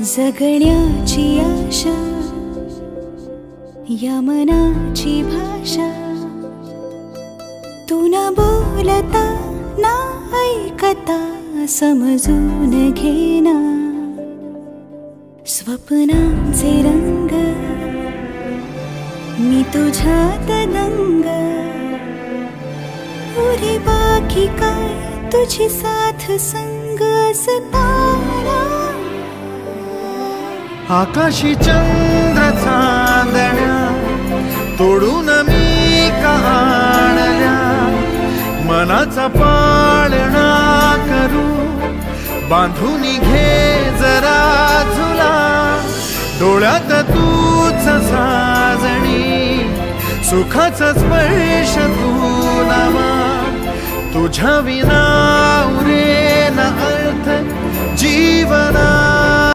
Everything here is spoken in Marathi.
जगण्याची आशा या मनाची भाषा, तू न बोलता ना ऐकता समजून घेना, स्वप्नांचे रंग मी तुझ्यात दंग, पुरे बाकी काय तुझी साथ संग असताना, आकाशी चंद्र चांदण्या तोडून मी कहाणल्या, मनाचा पाळणा करू बांधून घे जरा झुला, डोळ्यात तूच साजणी सुखाचा स्पर्श तू नामा, तुझ्या विना उरेना अर्थ जीवना।